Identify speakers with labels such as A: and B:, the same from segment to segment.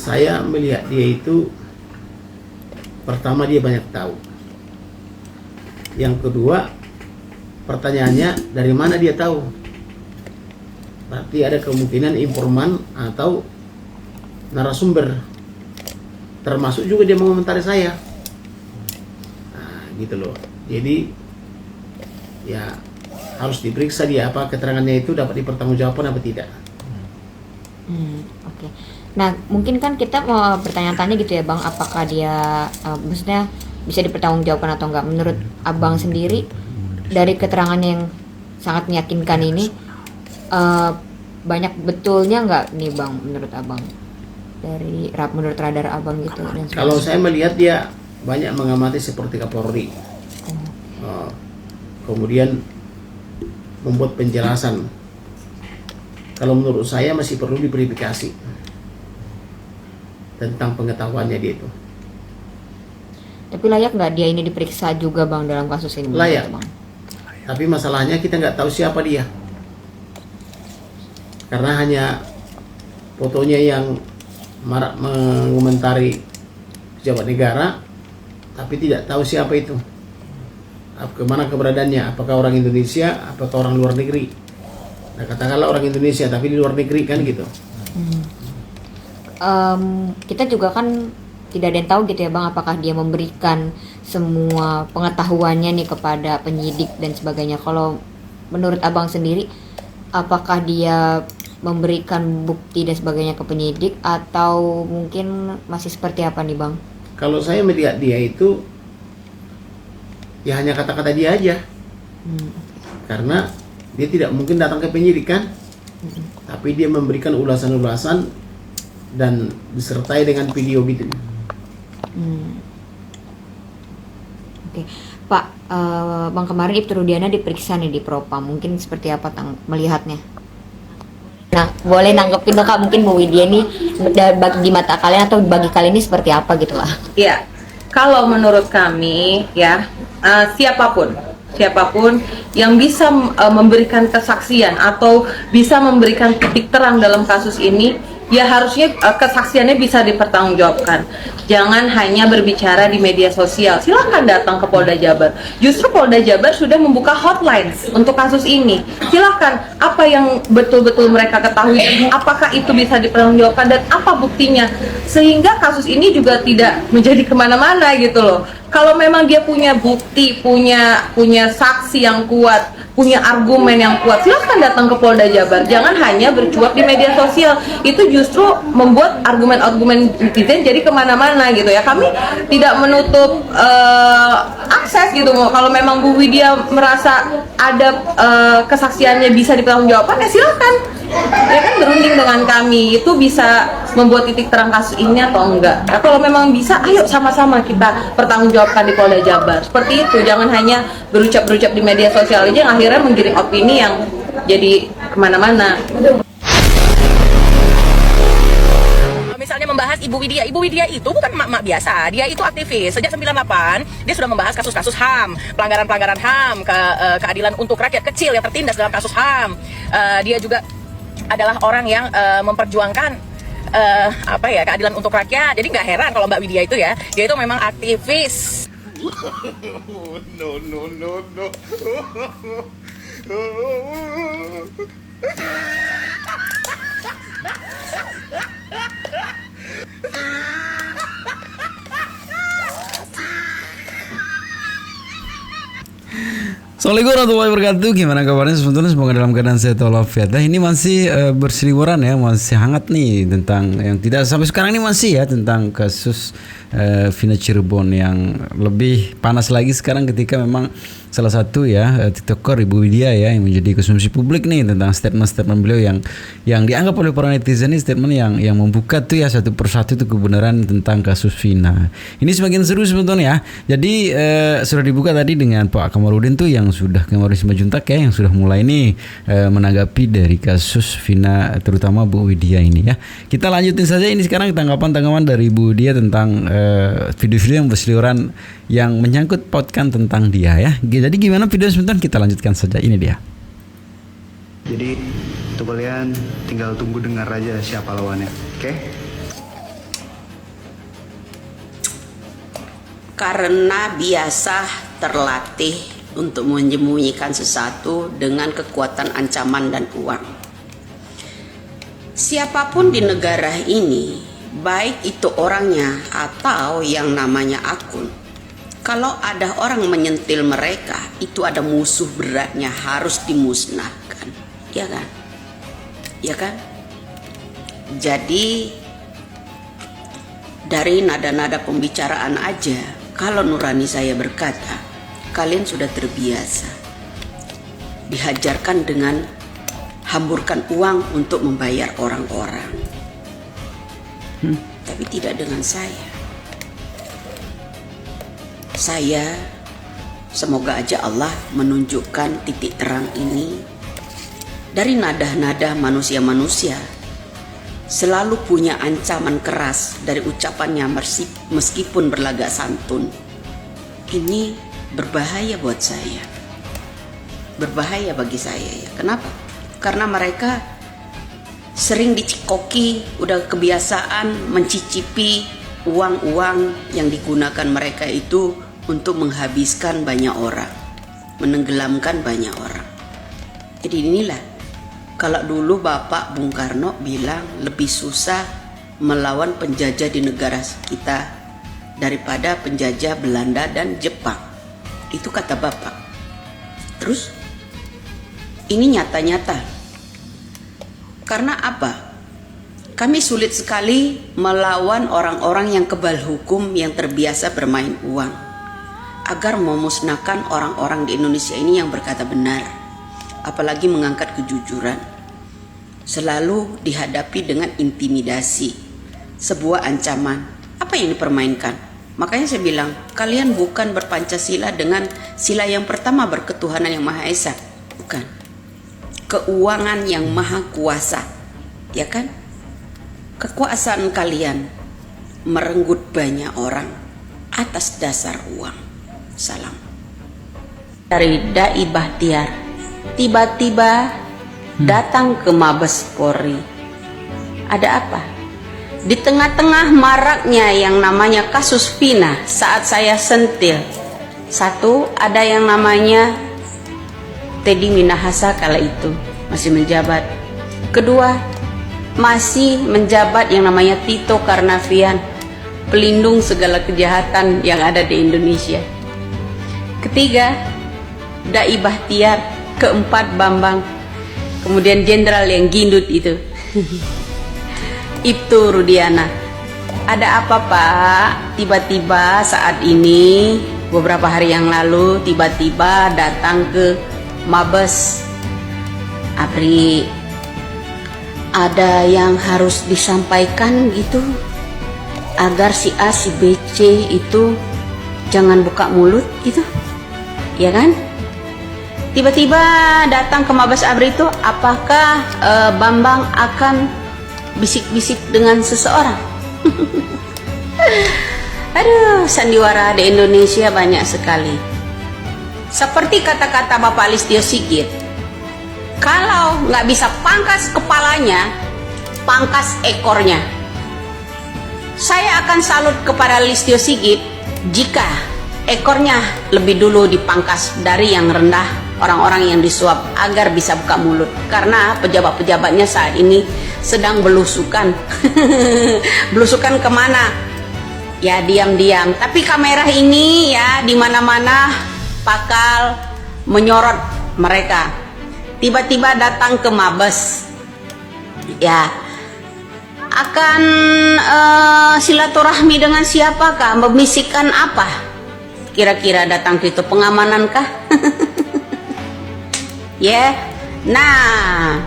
A: Saya melihat dia itu, pertama dia banyak tahu. Yang kedua, pertanyaannya dari mana dia tahu? Berarti ada kemungkinan informan atau narasumber. Termasuk juga dia mengomentari saya. Nah, gitu loh. Jadi ya harus diperiksa dia, apa keterangannya itu dapat dipertanggungjawabkan apa tidak.
B: Oke. Nah, mungkin kan kita mau bertanya-tanya gitu ya Bang, apakah dia maksudnya bisa dipertanggungjawabkan atau enggak. Menurut Abang sendiri dari keterangan yang sangat meyakinkan ini, banyak betulnya enggak nih Bang menurut Abang? Menurut radar Abang gitu dan sebagainya.
A: Kalau saya melihat dia banyak mengamati seperti Kapolri. Kemudian membuat penjelasan. Kalau menurut saya masih perlu diverifikasi tentang pengetahuannya dia itu.
B: Tapi layak nggak dia ini diperiksa juga Bang dalam kasus ini?
A: Layak,
B: Bang.
A: Tapi masalahnya kita nggak tahu siapa dia, karena hanya fotonya yang marak mengomentari pejabat negara, tapi tidak tahu siapa itu, kemana keberadaannya, apakah orang Indonesia, apakah orang luar negeri. Nah, katakanlah orang Indonesia tapi di luar negeri kan gitu.
B: Kita juga kan tidak ada yang tahu gitu ya Bang, apakah dia memberikan semua pengetahuannya nih kepada penyidik dan sebagainya. Kalau menurut Abang sendiri, apakah dia memberikan bukti dan sebagainya ke penyidik atau mungkin masih seperti apa nih Bang?
A: Kalau saya melihat dia itu ya hanya kata-kata dia aja. Karena dia tidak mungkin datang ke penyidik kan, tapi dia memberikan ulasan-ulasan dan disertai dengan video gitu.
B: Oke. Pak, Bang, kemarin Ibtu Rudiana diperiksa nih di Propam, mungkin seperti apa melihatnya? Nah, boleh nanggepin dong Kak, mungkin Bu Widya nih di mata kalian atau bagi kalian ini seperti apa gitu lah?
C: Iya, kalau menurut kami ya, siapapun yang bisa memberikan kesaksian atau bisa memberikan titik terang dalam kasus ini, ya harusnya kesaksiannya bisa dipertanggungjawabkan. Jangan hanya berbicara di media sosial. Silakan datang ke Polda Jabar. Justru Polda Jabar sudah membuka hotline untuk kasus ini. Silakan, apa yang betul-betul mereka ketahui, apakah itu bisa dipertanggungjawabkan dan apa buktinya, sehingga kasus ini juga tidak menjadi kemana-mana gitu loh. Kalau memang dia punya bukti, punya saksi yang kuat, punya argumen yang kuat, silahkan datang ke Polda Jabar. Jangan hanya bercuap di media sosial. Itu justru membuat argumen-argumen netizen jadi kemana-mana gitu ya. Kami tidak menutup akses gitu. Kalau memang Bu Widya merasa ada kesaksiannya bisa dipertanggungjawabkan, ya silahkan. Ya kan, berunding dengan kami, itu bisa membuat titik terang kasus ini atau enggak. Nah, kalau memang bisa, ayo sama-sama kita pertanggungjawabkan di Polda Jabar. Seperti itu, jangan hanya berucap-berucap di media sosial aja yang akhirnya menggiring opini yang jadi kemana-mana.
D: Misalnya membahas Ibu Widya itu bukan emak-emak biasa, dia itu aktivis. Sejak 98 dia sudah membahas kasus-kasus HAM, pelanggaran-pelanggaran HAM, keadilan untuk rakyat kecil yang tertindas dalam kasus HAM. Dia juga adalah orang yang memperjuangkan keadilan untuk rakyat. Jadi nggak heran kalau Mbak Widya itu ya, dia itu memang aktivis. No.
E: Assalamualaikum warahmatullahi wabarakatuh. Gimana kabarnya sebetulnya, semoga dalam keadaan sehat walafiat. Ini masih berseliweran ya, masih hangat nih tentang yang tidak sampai sekarang ini masih ya tentang kasus Vina Cirebon, yang lebih panas lagi sekarang ketika memang salah satu ya TikToker Ibu Widya ya yang menjadi konsumsi publik nih tentang statement-statement beliau yang dianggap oleh para netizen ini statement yang membuka tuh ya satu persatu itu kebenaran tentang kasus Vina. Ini semakin seru sebetulnya ya. Jadi sudah dibuka tadi dengan Pak Kamarudin tuh yang sudah kemarin Simajuntak ya, yang sudah mulai nih menanggapi dari kasus Vina terutama Bu Widya ini ya. Kita lanjutin saja ini sekarang tanggapan-tanggapan dari Bu Widya tentang video-video yang berseliweran yang menyangkut pautkan tentang dia ya. Jadi gimana video sebentar, kita lanjutkan saja, ini dia.
F: Jadi untuk kalian tinggal tunggu dengar aja siapa lawannya, oke? karena biasa terlatih untuk menyembunyikan sesuatu dengan kekuatan ancaman dan uang. Siapapun di negara ini, baik itu orangnya atau yang namanya akun, kalau ada orang menyentil mereka, itu ada musuh beratnya, harus dimusnahkan, ya kan? Ya kan? Jadi dari nada-nada pembicaraan aja, kalau nurani saya berkata, kalian sudah terbiasa dihajarkan dengan hamburkan uang untuk membayar orang-orang. Tapi tidak dengan saya. Saya semoga aja Allah menunjukkan titik terang ini dari nada-nada manusia-manusia selalu punya ancaman keras dari ucapannya meskipun berlagak santun. Ini berbahaya buat saya, berbahaya bagi saya ya. Kenapa? Karena mereka sering dicikoki, udah kebiasaan mencicipi uang-uang yang digunakan mereka itu untuk menghabiskan banyak orang, menenggelamkan banyak orang. Jadi inilah, kalau dulu Bapak Bung Karno bilang lebih susah melawan penjajah di negara kita daripada penjajah Belanda dan Jepang. Itu kata Bapak. Terus ini nyata-nyata. Karena apa? Kami sulit sekali melawan orang-orang yang kebal hukum yang terbiasa bermain uang agar memusnahkan orang-orang di Indonesia ini yang berkata benar, apalagi mengangkat kejujuran. Selalu dihadapi dengan intimidasi, sebuah ancaman. Apa yang dipermainkan? Makanya saya bilang, kalian bukan berpancasila dengan sila yang pertama berketuhanan yang Maha Esa, bukan. Keuangan yang maha kuasa, ya kan? Kekuasaan kalian merenggut banyak orang atas dasar uang. Salam. Dari Dai Bahtiar, tiba-tiba datang ke Mabes Polri. Ada apa? Di tengah-tengah maraknya yang namanya kasus Vina saat saya sentil, satu, ada yang namanya Teddy Minahasa kala itu masih menjabat. Kedua, masih menjabat yang namanya Tito Karnavian, pelindung segala kejahatan yang ada di Indonesia. Ketiga, Dai Bahtiar. Keempat, Bambang. Kemudian jenderal yang gendut itu Ibtu Rudiana. Ada apa Pak? Tiba-tiba saat ini, beberapa hari yang lalu, tiba-tiba datang ke Mabes. Abri, ada yang harus disampaikan gitu, agar si A, si B, C itu jangan buka mulut gitu, ya kan? Tiba-tiba datang ke Mabes Abri itu, apakah Bambang akan bisik-bisik dengan seseorang? Aduh, sandiwara di Indonesia banyak sekali. Seperti kata-kata Bapak Listio Sigit, kalau nggak bisa pangkas kepalanya, pangkas ekornya. Saya akan salut kepada Listio Sigit jika ekornya lebih dulu dipangkas dari yang rendah, orang-orang yang disuap, agar bisa buka mulut. Karena pejabat-pejabatnya saat ini sedang belusukan. Belusukan kemana? Ya diam-diam. Tapi kamera ini ya di mana-mana bakal menyorot mereka. Tiba-tiba datang ke Mabes, ya akan silaturahmi dengan siapakah? Membisikkan apa? Kira-kira datang ke itu pengamanan kah? Ya, nah,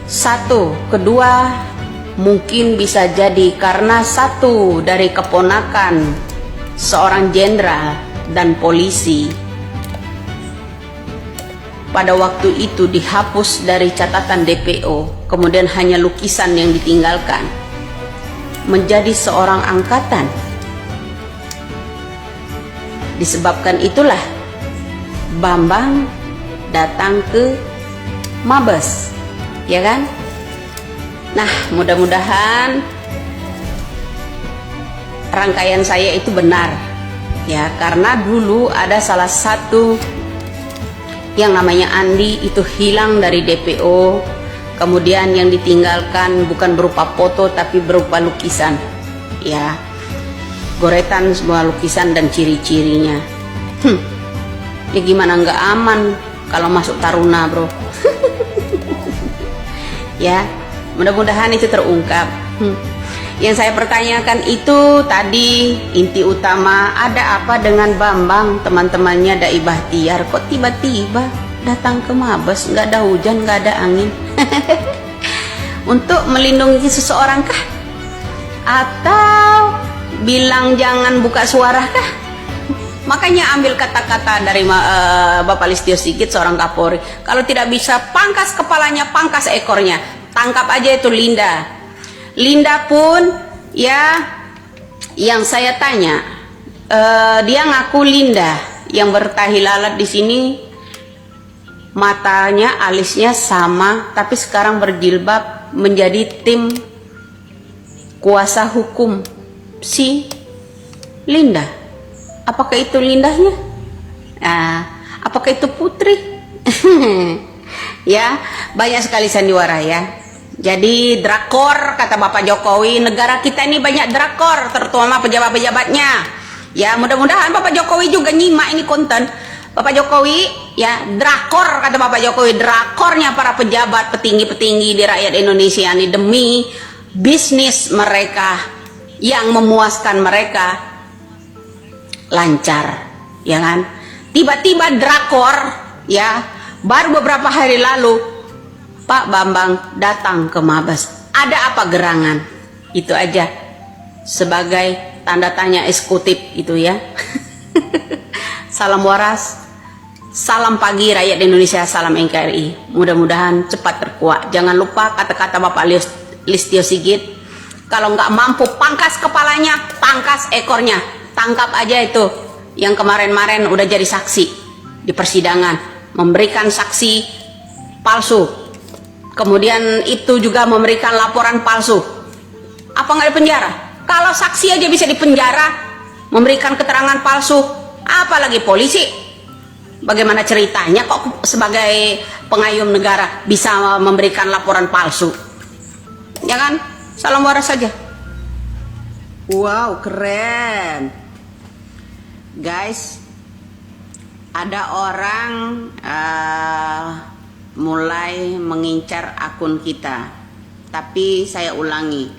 F: satu, kedua, mungkin bisa jadi karena satu dari keponakan seorang jenderal dan polisi pada waktu itu dihapus dari catatan DPO, kemudian hanya lukisan yang ditinggalkan, menjadi seorang angkatan. Disebabkan itulah Bambang datang ke Mabes, ya kan? Nah, mudah-mudahan rangkaian saya itu benar ya, karena dulu ada salah satu yang namanya Andi itu hilang dari DPO, kemudian yang ditinggalkan bukan berupa foto tapi berupa lukisan ya, goretan sebuah lukisan dan ciri-cirinya. Ya gimana nggak aman kalau masuk Taruna, bro. Ya, mudah-mudahan itu terungkap. Yang saya pertanyakan itu tadi inti utama, ada apa dengan Bambang, teman-temannya Dai Bahtiar, kok tiba-tiba datang ke Mabes, nggak ada hujan, nggak ada angin. Untuk melindungi seseorang kah? Atau bilang jangan buka suara kah? Makanya ambil kata-kata dari Bapak Listio Sigit, seorang Kapolri. Kalau tidak bisa pangkas kepalanya, pangkas ekornya. Tangkap aja itu Linda. Linda pun ya, yang saya tanya, dia ngaku Linda yang bertahi lalat di sini, matanya, alisnya sama, tapi sekarang berjilbab menjadi tim kuasa hukum si Linda. Apakah itu Lindahnya? Apakah itu Putri? Ya, banyak sekali sandiwara ya. Jadi drakor kata Bapak Jokowi, negara kita ini banyak drakor, terutama pejabat-pejabatnya. Ya, mudah-mudahan Bapak Jokowi juga nyimak ini konten. Bapak Jokowi ya, drakor kata Bapak Jokowi, drakornya para pejabat petinggi-petinggi di rakyat Indonesia ini demi bisnis mereka yang memuaskan mereka lancar, ya kan? Tiba-tiba drakor ya, baru beberapa hari lalu Pak Bambang datang ke Mabes. Ada apa gerangan? Itu aja sebagai tanda tanya eksekutif itu ya. Salam waras, salam pagi rakyat Indonesia, salam NKRI. Mudah-mudahan cepat terkuak. Jangan lupa kata-kata Bapak Listio Sigit, kalau nggak mampu pangkas kepalanya, pangkas ekornya. Tangkap aja itu yang kemarin-kemarin udah jadi saksi di persidangan, memberikan saksi palsu. Kemudian itu juga memberikan laporan palsu. Apa nggak dipenjara? Kalau saksi aja bisa dipenjara, memberikan keterangan palsu, apalagi polisi? Bagaimana ceritanya kok sebagai pengayom negara bisa memberikan laporan palsu? Ya kan? Salam waras saja. Wow, keren. Guys, ada orang mulai mengincar akun kita, tapi saya ulangi,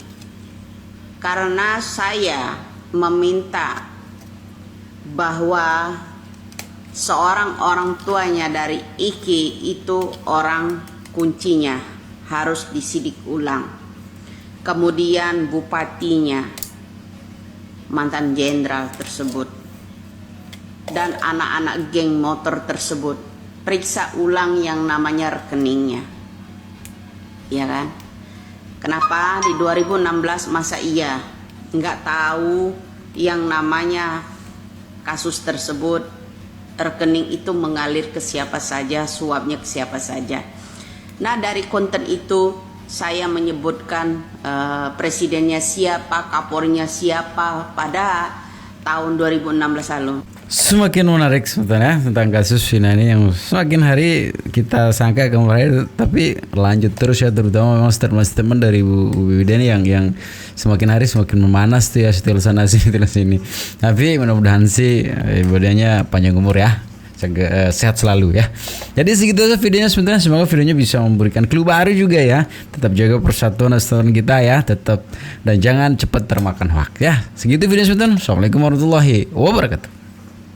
F: karena saya meminta bahwa seorang orang tuanya dari Iki itu orang kuncinya harus disidik ulang, kemudian bupatinya, mantan jenderal tersebut, dan anak-anak geng motor tersebut, periksa ulang yang namanya rekeningnya, ya kan? Kenapa di 2016 masa iya nggak tahu yang namanya kasus tersebut, rekening itu mengalir ke siapa saja, suapnya ke siapa saja. Nah, dari konten itu saya menyebutkan presidennya siapa, kapolrinya siapa pada tahun 2016 lalu.
E: Semakin menarik sebetulnya tentang kasus Vina ini yang semakin hari kita sangka kemarin, tapi lanjut terus ya, terutama memang statement dari Bu Wida ini yang semakin hari semakin memanas tuh ya, setelah sana sini. Tapi mudah-mudahan sih ibadahnya panjang umur ya, sehat selalu ya. Jadi segitu aja videonya sebenarnya, semoga videonya bisa memberikan clue baru juga ya. Tetap jaga persatuan kita ya, tetap, dan jangan cepat termakan hoax ya. Segitu video sebenarnya. Assalamualaikum warahmatullahi wabarakatuh.